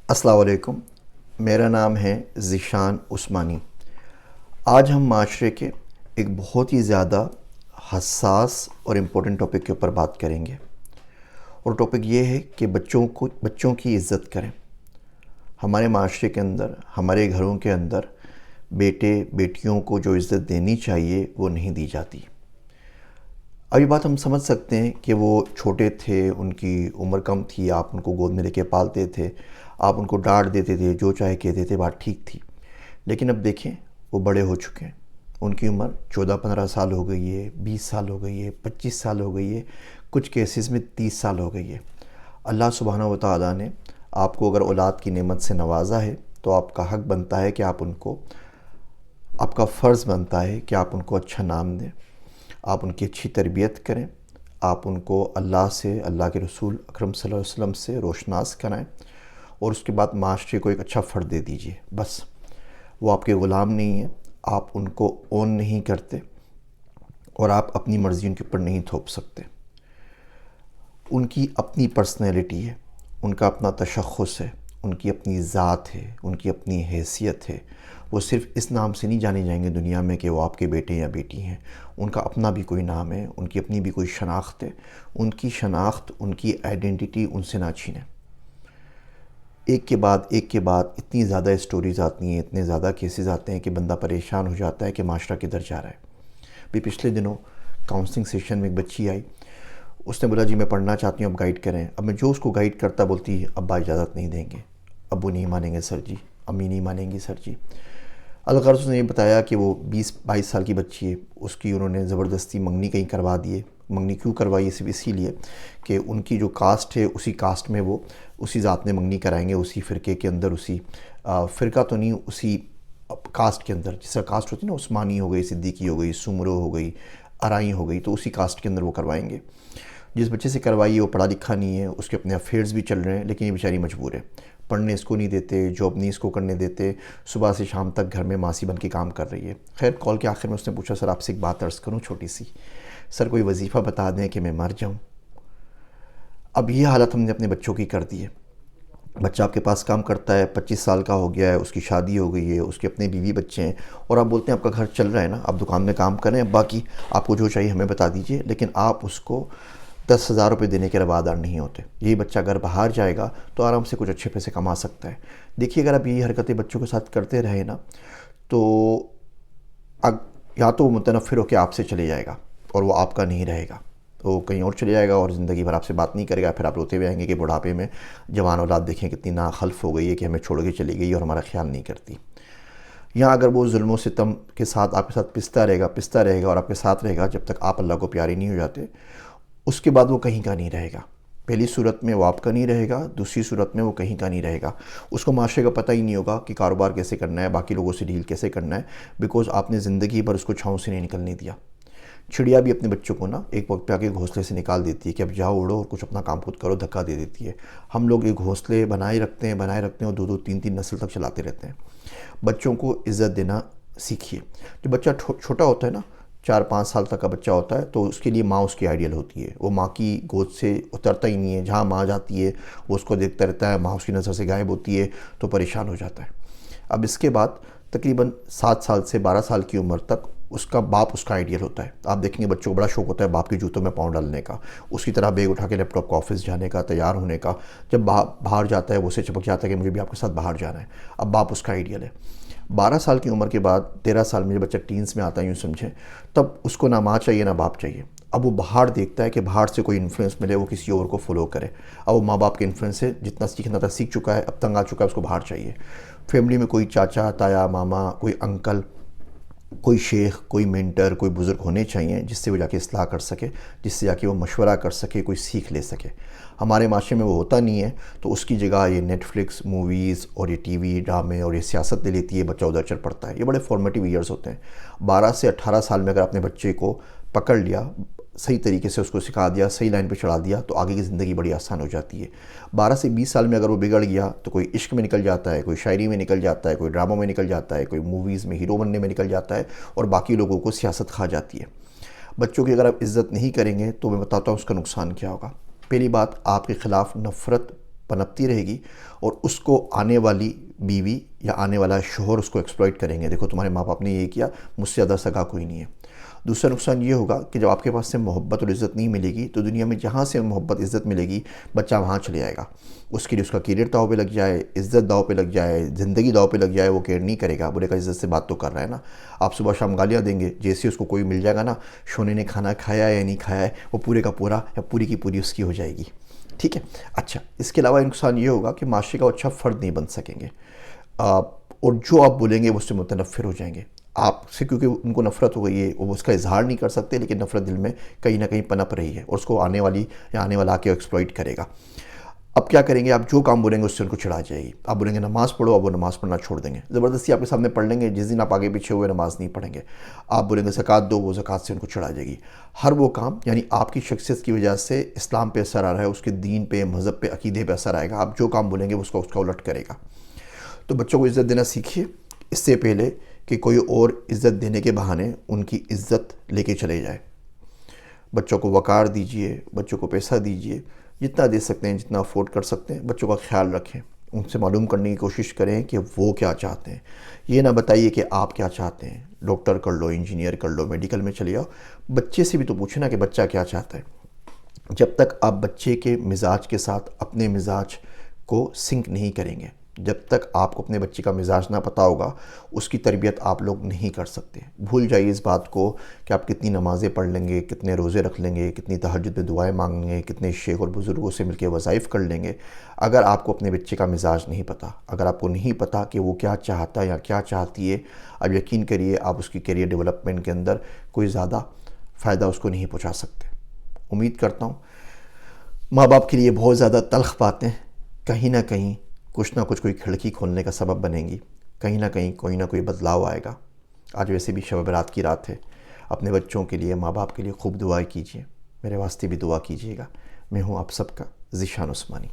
السلام علیکم، میرا نام ہے ذیشان عثمانی۔ آج ہم معاشرے کے ایک بہت ہی زیادہ حساس اور امپورٹنٹ ٹاپک کے اوپر بات کریں گے، اور ٹاپک یہ ہے کہ بچوں کی عزت کریں۔ ہمارے معاشرے کے اندر، ہمارے گھروں کے اندر بیٹے بیٹیوں کو جو عزت دینی چاہیے وہ نہیں دی جاتی۔ اب یہ بات ہم سمجھ سکتے ہیں کہ وہ چھوٹے تھے، ان کی عمر کم تھی، آپ ان کو گود میں لے کے پالتے تھے، آپ ان کو ڈانٹ دیتے تھے، جو چاہے کہتے تھے، بات ٹھیک تھی۔ لیکن اب دیکھیں وہ بڑے ہو چکے ہیں، ان کی عمر 14-15 سال ہو گئی ہے، 20 سال ہو گئی ہے، 25 سال ہو گئی ہے، کچھ کیسز میں 30 سال ہو گئی ہے۔ اللہ سبحانہ و تعالیٰ نے آپ کو اگر اولاد کی نعمت سے نوازا ہے تو آپ کا حق بنتا ہے کہ آپ کا فرض بنتا ہے کہ آپ ان کو اچھا نام دیں، آپ ان کی اچھی تربیت کریں، آپ ان کو اللہ سے، اللہ کے رسول اکرم صلی اللہ علیہ وسلم سے روشناس کرائیں، اور اس کے بعد معاشرے کو ایک اچھا فرد دے دیجیے۔ بس وہ آپ کے غلام نہیں ہیں، آپ ان کو اون نہیں کرتے، اور آپ اپنی مرضی ان کے اوپر نہیں تھوپ سکتے۔ ان کی اپنی پرسنالٹی ہے، ان کا اپنا تشخص ہے، ان کی اپنی ذات ہے، ان کی اپنی حیثیت ہے۔ وہ صرف اس نام سے نہیں جانے جائیں گے دنیا میں کہ وہ آپ کے بیٹے یا بیٹی ہیں۔ ان کا اپنا بھی کوئی نام ہے، ان کی اپنی بھی کوئی شناخت ہے۔ ان کی شناخت، ان کی آئیڈینٹی ان سے نہ چھینیں۔ ایک کے بعد اتنی زیادہ اسٹوریز آتی ہیں، اتنے زیادہ کیسز آتے ہیں کہ بندہ پریشان ہو جاتا ہے کہ معاشرہ کدھر جا رہا ہے۔ بھی پچھلے دنوں کاؤنسلنگ سیشن میں ایک بچی آئی، اس نے بولا جی میں پڑھنا چاہتی ہوں، اب گائیڈ کریں۔ اب میں جو اس کو گائیڈ کرتا بولتی ابا اجازت نہیں دیں گے، ابو نہیں مانیں گے سر جی، امی نہیں مانیں گی سر جی۔ الغرض اس نے یہ بتایا کہ وہ 20-22 سال کی بچی ہے، اس کی انہوں نے زبردستی منگنی کہیں کروا دیے۔ منگنی کیوں کروائی؟ صرف اسی لیے کہ ان کی جو کاسٹ ہے اسی کاسٹ میں وہ اسی ذات میں منگنی کرائیں گے، اسی فرقے کے اندر، اسی فرقہ تو نہیں، اسی کاسٹ کے اندر۔ جس کا کاسٹ ہوتی ہے نا، عثمانی ہو گئی، صدیقی ہو گئی، سمرو ہو گئی، ارائی ہو گئی، تو اسی کاسٹ کے اندر وہ کروائیں گے۔ جس بچے سے کروائی وہ پڑھا لکھا نہیں ہے، اس کے اپنے افیئرز بھی چل رہے ہیں، لیکن یہ بیچاری مجبور ہے، پڑھنے اس کو نہیں دیتے، جاب نہیں اس کو کرنے دیتے، صبح سے شام تک گھر میں ماسی بن کے کام کر رہی ہے۔ خیر کال کے آخر میں اس نے پوچھا سر آپ سے ایک بات عرض کروں چھوٹی سی، سر کوئی وظیفہ بتا دیں کہ میں مر جاؤں۔ اب یہ حالت ہم نے اپنے بچوں کی کر دی ہے۔ بچہ آپ کے پاس کام کرتا ہے، 25 سال کا ہو گیا ہے، اس کی شادی ہو گئی ہے، اس کے اپنے بیوی بچے ہیں، اور آپ بولتے ہیں آپ کا گھر چل رہا ہے نا، آپ دکان میں کام کریں، باقی آپ کو جو چاہیے ہمیں بتا دیجئے، لیکن آپ اس کو 10,000 روپے دینے کے روادار نہیں ہوتے۔ یہی بچہ اگر باہر جائے گا تو آرام سے کچھ اچھے پیسے کما سکتا ہے۔ دیکھیے اگر آپ یہی حرکتیں بچوں کے ساتھ کرتے رہے نا، تو یا تو وہ متنفر ہو کے آپ سے چلے جائے گا اور وہ آپ کا نہیں رہے گا، وہ کہیں اور چلے جائے گا اور زندگی بھر آپ سے بات نہیں کرے گا۔ پھر آپ روتے ہوئے آئیں گے کہ بڑھاپے میں جوان اولاد دیکھیں کتنی ناخلف ہو گئی ہے کہ ہمیں چھوڑ کے چلی گئی اور ہمارا خیال نہیں کرتی۔ یا اگر وہ ظلم و ستم کے ساتھ آپ کے ساتھ پستا رہے گا اور آپ کے ساتھ رہے گا جب تک آپ اللہ کو پیارے نہیں ہو جاتے، اس کے بعد وہ کہیں کا نہیں رہے گا۔ پہلی صورت میں وہ آپ کا نہیں رہے گا، دوسری صورت میں وہ کہیں کا نہیں رہے گا۔ اس کو معاشرے کا پتہ ہی نہیں ہوگا کہ کاروبار کیسے کرنا ہے، باقی لوگوں سے ڈیل کیسے کرنا ہے، بیکوز آپ نے زندگی بھر اس کو چھاؤں سے نہیں نکلنے دیا۔ چڑیا بھی اپنے بچوں کو نا ایک وقت پہ آ کے گھونسلے سے نکال دیتی ہے کہ اب جاؤ اڑو اور کچھ اپنا کام خود کرو، دھکا دے دیتی ہے۔ ہم لوگ یہ گھونسلے بنائے رکھتے ہیں اور 2-2 3-3 نسل تک چلاتے رہتے ہیں۔ بچوں کو عزت دینا سیکھیے۔ جو بچہ چھوٹا ہوتا ہے نا، 4-5 سال تک کا بچہ ہوتا ہے، تو اس کے لیے ماں اس کی آئیڈیل ہوتی ہے۔ وہ ماں کی گود سے اترتا ہی نہیں ہے، جہاں ماں جاتی ہے وہ اس کو دیکھتا رہتا ہے، ماں اس کی نظر سے غائب ہوتی ہے تو پریشان ہو جاتا ہے۔ اب اس کے بعد تقریباً 7 سال سے 12 سال کی عمر تک اس کا باپ اس کا آئیڈیل ہوتا ہے۔ آپ دیکھیں گے بچوں کو بڑا شوق ہوتا ہے باپ کے جوتوں میں پاؤں ڈالنے کا، اس کی طرح بیگ اٹھا کے لیپ ٹاپ کو آفس جانے کا، تیار ہونے کا۔ جب باہر جاتا ہے وہ اسے چپک جاتا ہے کہ مجھے بھی آپ کے ساتھ باہر جانا ہے۔ اب باپ اس کا آئیڈیل ہے۔ 12 سال کی عمر کے بعد 13 سال میں جب بچہ ٹینز میں آتا ہے، یوں سمجھیں، تب اس کو نہ ماں چاہیے نہ باپ چاہیے۔ اب وہ باہر دیکھتا ہے کہ باہر سے کوئی انفلوئنس ملے، وہ کسی اور کو فالو کرے۔ اب وہ ماں باپ کے انفلوئنس سے جتنا سیکھنا تھا سیکھ چکا ہے، اب تنگ آ چکا ہے، اس کو باہر چاہیے۔ فیملی میں کوئی چاچا، تایا، ماما، کوئی انکل، کوئی شیخ، کوئی مینٹر، کوئی بزرگ ہونے چاہیے جس سے وہ جا کے اصلاح کر سکے، جس سے جا کے وہ مشورہ کر سکے، کوئی سیکھ لے سکے۔ ہمارے معاشرے میں وہ ہوتا نہیں ہے، تو اس کی جگہ یہ نیٹ فلکس، موویز اور یہ ٹی وی ڈرامے اور یہ سیاست لے لیتی ہے، بچہ ادھر چل پڑتا ہے۔ یہ بڑے فارمیٹیو ایئرز ہوتے ہیں۔ 12 سے 18 سال میں اگر اپنے بچے کو پکڑ لیا، صحیح طریقے سے اس کو سکھا دیا، صحیح لائن پہ چڑھا دیا، تو آگے کی زندگی بڑی آسان ہو جاتی ہے۔ 12 سے 20 سال میں اگر وہ بگڑ گیا تو کوئی عشق میں نکل جاتا ہے، کوئی شاعری میں نکل جاتا ہے، کوئی ڈراموں میں نکل جاتا ہے، کوئی موویز میں ہیرو بننے میں نکل جاتا ہے، اور باقی لوگوں کو سیاست کھا جاتی ہے۔ بچوں کی اگر آپ عزت نہیں کریں گے تو میں بتاتا ہوں اس کا نقصان کیا ہوگا۔ پہلی بات، آپ کے خلاف نفرت پنپتی رہے گی اور اس کو آنے والی بیوی یا آنے والا شوہر اس کو ایکسپلائٹ کریں گے، دیکھو تمہارے ماں باپ نے یہ کیا، مجھ سے زیادہ سگا کوئی نہیں ہے۔ دوسرا نقصان یہ ہوگا کہ جب آپ کے پاس سے محبت اور عزت نہیں ملے گی تو دنیا میں جہاں سے محبت عزت ملے گی بچہ وہاں چلے جائے گا، اس کے لیے اس کا کیریئر داؤ پہ لگ جائے، عزت داؤ پہ لگ جائے، زندگی داؤ پہ لگ جائے، وہ کیئر نہیں کرے گا، بولے گا عزت سے بات تو کر رہا ہے نا۔ آپ صبح شام گالیاں دیں گے، جیسے اس کو کوئی مل جائے گا نا، شونے نے کھانا کھایا یا نہیں کھایا ہے، وہ پورے کا پورا یا پوری کی پوری اس کی ہو جائے گی، ٹھیک ہے۔ اچھا، اس کے علاوہ نقصان یہ ہوگا کہ معاشرے کا وہ اچھا فرد نہیں بن سکیں گے، اور جو آپ بولیں گے وہ اس سے متنفر ہو جائیں گے آپ سے، کیونکہ ان کو نفرت ہو گئی ہے، وہ اس کا اظہار نہیں کر سکتے لیکن نفرت دل میں کہیں نہ کہیں پنپ رہی ہے، اور اس کو آنے والی یا آنے والا آ کے ایکسپلائٹ کرے گا۔ اب کیا کریں گے، آپ جو کام بولیں گے اس سے ان کو چڑھا جائے گی۔ آپ بولیں گے نماز پڑھو، اب وہ نماز پڑھنا چھوڑ دیں گے، زبردستی آپ کے سامنے پڑھ لیں گے، جس دن آپ آگے پیچھے ہوئے نماز نہیں پڑھیں گے۔ آپ بولیں گے زکوٰۃ دو، وہ زکوٰۃ سے ان کو چڑھا جائے گی۔ ہر وہ کام، یعنی آپ کی شخصیت کی وجہ سے اسلام پہ اثر آ رہا ہے، اس کے دین پہ، مذہب پہ، عقیدے پہ اثر آئے گا، آپ جو کام بولیں گے اس کا الٹ کرے گا۔ تو بچوں کو عزت دینا سیکھیے، اس سے پہلے کہ کوئی اور عزت دینے کے بہانے ان کی عزت لے کے چلے جائے۔ بچوں کو وقار دیجئے، بچوں کو پیسہ دیجئے، جتنا دے سکتے ہیں، جتنا افورڈ کر سکتے ہیں، بچوں کا خیال رکھیں، ان سے معلوم کرنے کی کوشش کریں کہ وہ کیا چاہتے ہیں۔ یہ نہ بتائیے کہ آپ کیا چاہتے ہیں، ڈاکٹر کر لو، انجینئر کر لو، میڈیکل میں چلے جاؤ، بچے سے بھی تو پوچھیں نا کہ بچہ کیا چاہتا ہے۔ جب تک آپ بچے کے مزاج کے ساتھ اپنے مزاج کو سنک نہیں کریں گے، جب تک آپ کو اپنے بچے کا مزاج نہ پتہ ہوگا، اس کی تربیت آپ لوگ نہیں کر سکتے۔ بھول جائیے اس بات کو کہ آپ کتنی نمازیں پڑھ لیں گے، کتنے روزے رکھ لیں گے، کتنی تہجد میں دعائیں مانگیں گے، کتنے شیخ اور بزرگوں سے مل کے وظائف کر لیں گے، اگر آپ کو اپنے بچے کا مزاج نہیں پتہ، اگر آپ کو نہیں پتہ کہ وہ کیا چاہتا ہے یا کیا چاہتی ہے، اب یقین کریے آپ اس کی کیریئر ڈیولپمنٹ کے اندر کوئی زیادہ فائدہ اس کو نہیں پہنچا سکتے۔ امید کرتا ہوں ماں باپ کے لیے بہت زیادہ تلخ باتیں کہیں نہ کہیں کچھ نہ کچھ کوئی کھڑکی کھولنے کا سبب بنیں گی، کہیں نہ کہیں کوئی نہ کوئی بدلاؤ آئے گا۔ آج ویسے بھی شب برات کی رات ہے، اپنے بچوں کے لیے، ماں باپ کے لیے خوب دعائیں کیجیے، میرے واسطے بھی دعا کیجیے گا۔ میں ہوں آپ سب کا ذیشان عثمانی۔